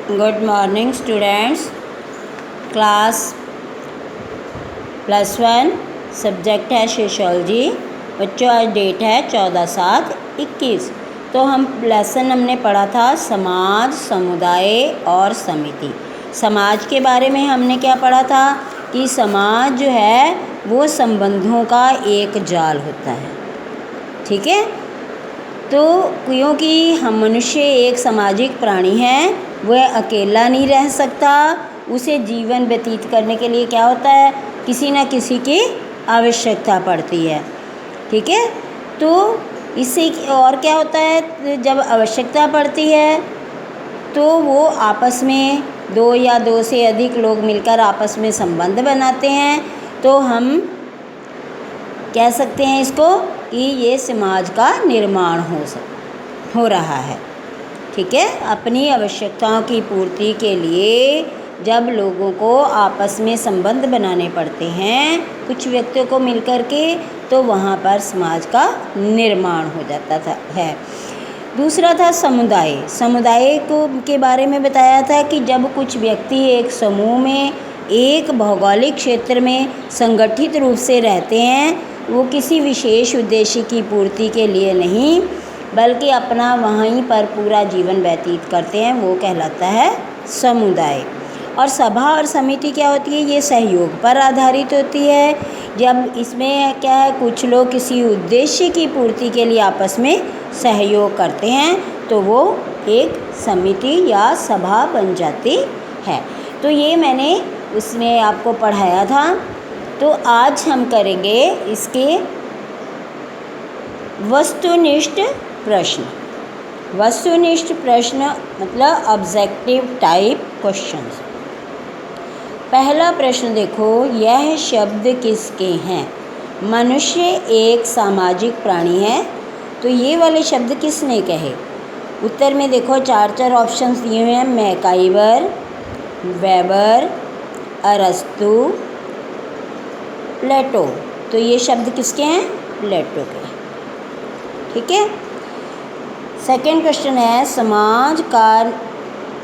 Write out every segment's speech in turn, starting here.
Good morning students. Class +1 subject है sociology. बच्चों आज डेट है 14/7/21। तो हमने पढ़ा था समाज, समुदाय और समिति। समाज के बारे में हमने क्या पढ़ा था कि समाज जो है वो संबंधों का एक जाल होता है। ठीक है, तो क्योंकि हम मनुष्य एक सामाजिक प्राणी हैं, वह अकेला नहीं रह सकता। उसे जीवन व्यतीत करने के लिए क्या होता है, किसी न किसी की आवश्यकता पड़ती है। ठीक है, तो इससे और क्या होता है, जब आवश्यकता पड़ती है तो वो आपस में दो या दो से अधिक लोग मिलकर आपस में संबंध बनाते हैं। तो हम कह सकते हैं इसको कि ये समाज का निर्माण हो रहा है। ठीक है, अपनी आवश्यकताओं की पूर्ति के लिए जब लोगों को आपस में संबंध बनाने पड़ते हैं कुछ व्यक्तियों को मिलकर के, तो वहाँ पर समाज का निर्माण हो जाता है। दूसरा था समुदाय। समुदाय के बारे में बताया था कि जब कुछ व्यक्ति एक समूह में एक भौगोलिक क्षेत्र में संगठित रूप से रहते हैं, वो किसी विशेष उद्देश्य की पूर्ति के लिए नहीं बल्कि अपना वहीं पर पूरा जीवन व्यतीत करते हैं, वो कहलाता है समुदाय। और सभा और समिति क्या होती है, ये सहयोग पर आधारित होती है। जब इसमें क्या है, कुछ लोग किसी उद्देश्य की पूर्ति के लिए आपस में सहयोग करते हैं तो वो एक समिति या सभा बन जाती है। तो ये मैंने उसमें आपको पढ़ाया था। तो आज हम करेंगे इसके वस्तुनिष्ठ प्रश्न। वस्तुनिष्ठ प्रश्न मतलब ऑब्जेक्टिव टाइप क्वेश्चंस। पहला प्रश्न देखो, यह शब्द किसके हैं? मनुष्य एक सामाजिक प्राणी है, तो ये वाले शब्द किसने कहे? उत्तर में देखो चार ऑप्शंस दिए हुए हैं, मैकाइवर, वेबर, अरस्तु, प्लेटो। तो ये शब्द किसके हैं? प्लेटो के। ठीक है, सेकेंड क्वेश्चन है, समाज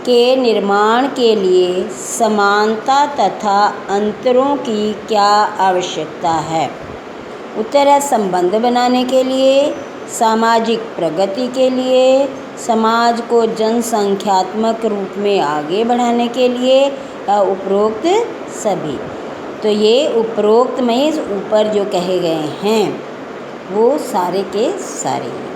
के निर्माण के लिए समानता तथा अंतरों की क्या आवश्यकता है? उत्तर है संबंध बनाने के लिए, सामाजिक प्रगति के लिए, समाज को जनसंख्यात्मक रूप में आगे बढ़ाने के लिए, उपरोक्त सभी। तो ये उपरोक्त में ऊपर जो कहे गए हैं वो सारे के सारे हैं।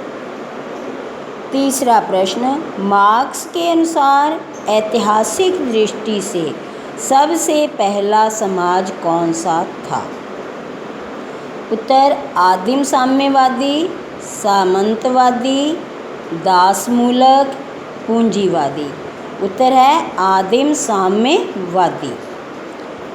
तीसरा प्रश्न, मार्क्स के अनुसार ऐतिहासिक दृष्टि से सबसे पहला समाज कौन सा था? उत्तर आदिम साम्यवादी, सामंतवादी, दासमूलक, पूंजीवादी। उत्तर है आदिम साम्यवादी।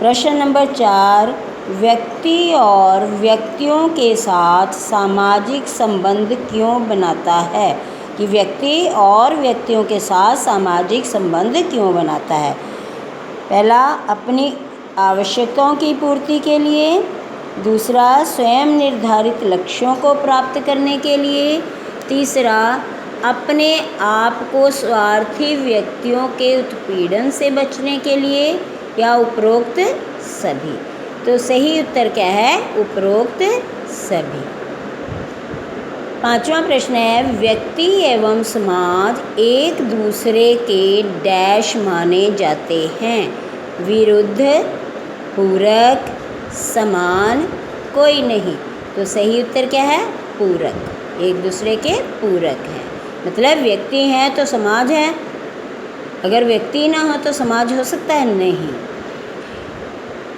प्रश्न नंबर 4, व्यक्ति और व्यक्तियों के साथ सामाजिक संबंध क्यों बनाता है? कि व्यक्ति और व्यक्तियों के साथ सामाजिक संबंध क्यों बनाता है? पहला, अपनी आवश्यकताओं की पूर्ति के लिए। दूसरा, स्वयं निर्धारित लक्ष्यों को प्राप्त करने के लिए। तीसरा, अपने आप को स्वार्थी व्यक्तियों के उत्पीड़न से बचने के लिए, या उपरोक्त सभी। तो सही उत्तर क्या है? उपरोक्त सभी। पांचवा प्रश्न है, व्यक्ति एवं समाज एक दूसरे के डैश माने जाते हैं? विरुद्ध, पूरक, समान, कोई नहीं। तो सही उत्तर क्या है? पूरक। एक दूसरे के पूरक हैं, मतलब व्यक्ति हैं तो समाज है, अगर व्यक्ति ना हो तो समाज हो सकता है? नहीं।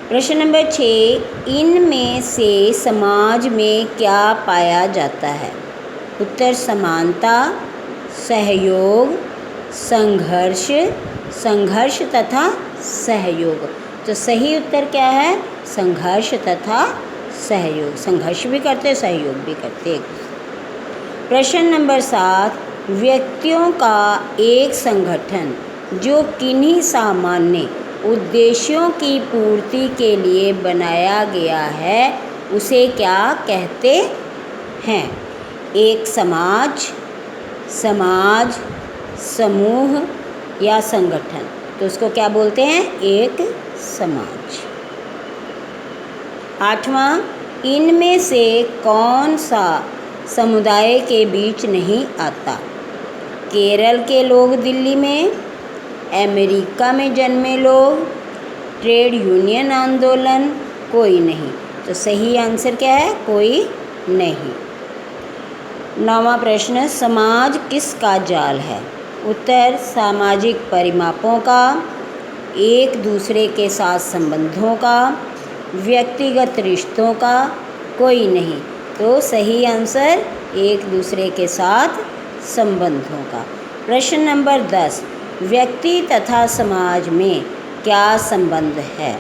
प्रश्न नंबर 6, इनमें से समाज में क्या पाया जाता है? उत्तर समानता, सहयोग, संघर्ष, संघर्ष तथा सहयोग। तो सही उत्तर क्या है? संघर्ष तथा सहयोग। संघर्ष भी करते, सहयोग भी करते। प्रश्न नंबर 7, व्यक्तियों का एक संगठन जो किन्हीं सामान्य उद्देश्यों की पूर्ति के लिए बनाया गया है उसे क्या कहते हैं? एक समाज, समाज, समूह, या संगठन, तो उसको क्या बोलते हैं? एक समाज। 8वां, इनमें से कौन सा समुदाय के बीच नहीं आता? केरल के लोग दिल्ली में, अमेरिका में जन्मे लोग, ट्रेड यूनियन आंदोलन, कोई नहीं। तो सही आंसर क्या है? कोई नहीं। 9वां प्रश्न, समाज किसका जाल है? उत्तर, सामाजिक परिमापों का, एक दूसरे के साथ संबंधों का, व्यक्तिगत रिश्तों का, कोई नहीं। तो सही आंसर एक दूसरे के साथ संबंधों का। प्रश्न नंबर 10, व्यक्ति तथा समाज में क्या संबंध है?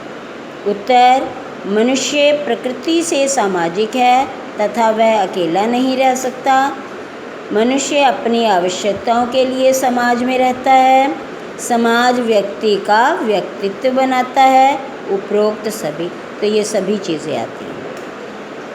उत्तर, मनुष्य प्रकृति से सामाजिक है तथा वह अकेला नहीं रह सकता। मनुष्य अपनी आवश्यकताओं के लिए समाज में रहता है। समाज व्यक्ति का व्यक्तित्व बनाता है। उपरोक्त सभी, तो ये सभी चीज़ें आती हैं।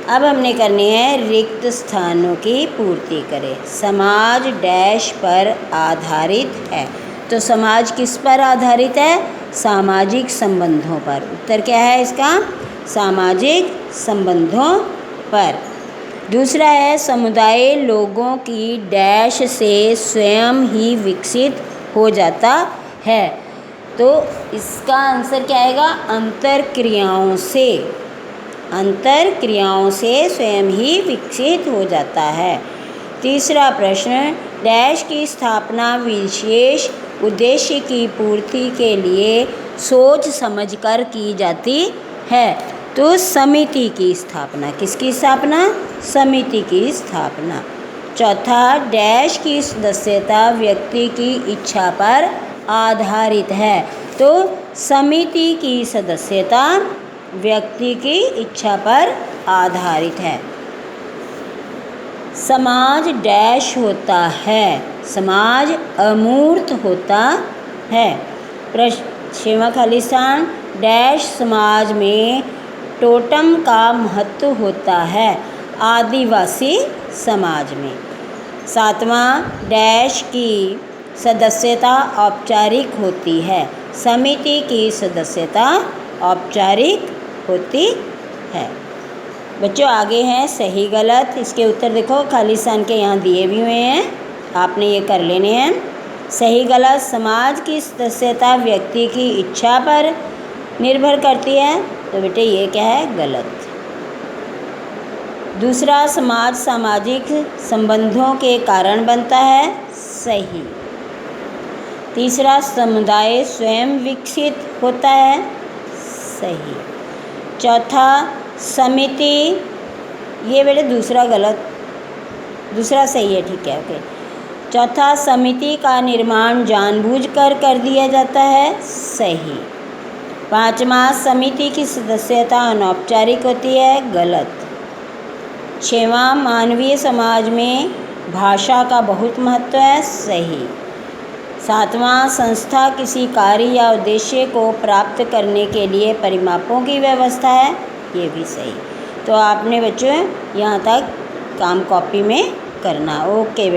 अब हमने करनी है रिक्त स्थानों की पूर्ति करें। समाज डैश पर आधारित है। तो समाज किस पर आधारित है? सामाजिक संबंधों पर। उत्तर क्या है इसका? सामाजिक संबंधों पर। दूसरा है, समुदाय लोगों की डैश से स्वयं ही विकसित हो जाता है। तो इसका आंसर क्या आएगा? अंतरक्रियाओं से। अंतरक्रियाओं से स्वयं ही विकसित हो जाता है। तीसरा प्रश्न, डैश की स्थापना विशेष उद्देश्य की पूर्ति के लिए सोच समझकर की जाती है। तो समिति की स्थापना। किसकी स्थापना? समिति की स्थापना। चौथा, डैश की सदस्यता व्यक्ति की इच्छा पर आधारित है। तो समिति की सदस्यता व्यक्ति की इच्छा पर आधारित है। समाज डैश होता है। समाज अमूर्त होता है। छठवां खाली स्थान, डैश समाज में टोटम का महत्व होता है। आदिवासी समाज में। 7वां, डैश की सदस्यता औपचारिक होती है। समिति की सदस्यता औपचारिक होती है। बच्चों आगे हैं सही गलत। इसके उत्तर देखो, खाली स्थान के यहाँ दिए भी हुए हैं, आपने ये कर लेने हैं। सही गलत, समाज की सदस्यता व्यक्ति की इच्छा पर निर्भर करती है। तो बेटे ये क्या है? गलत। दूसरा, समाज सामाजिक संबंधों के कारण बनता है। सही। तीसरा, समुदाय स्वयं विकसित होता है। सही। चौथा, समिति, ये बेटे दूसरा गलत, दूसरा सही है, ठीक है, ओके। चौथा, समिति का निर्माण जानबूझकर कर दिया जाता है। सही। 5वां, समिति की सदस्यता अनौपचारिक होती है। गलत। 6वां, मानवीय समाज में भाषा का बहुत महत्व है। सही। 7वां, संस्था किसी कार्य या उद्देश्य को प्राप्त करने के लिए परिमापों की व्यवस्था है। ये भी सही। तो आपने बच्चों यहाँ तक काम कॉपी में करना। ओके बेटा।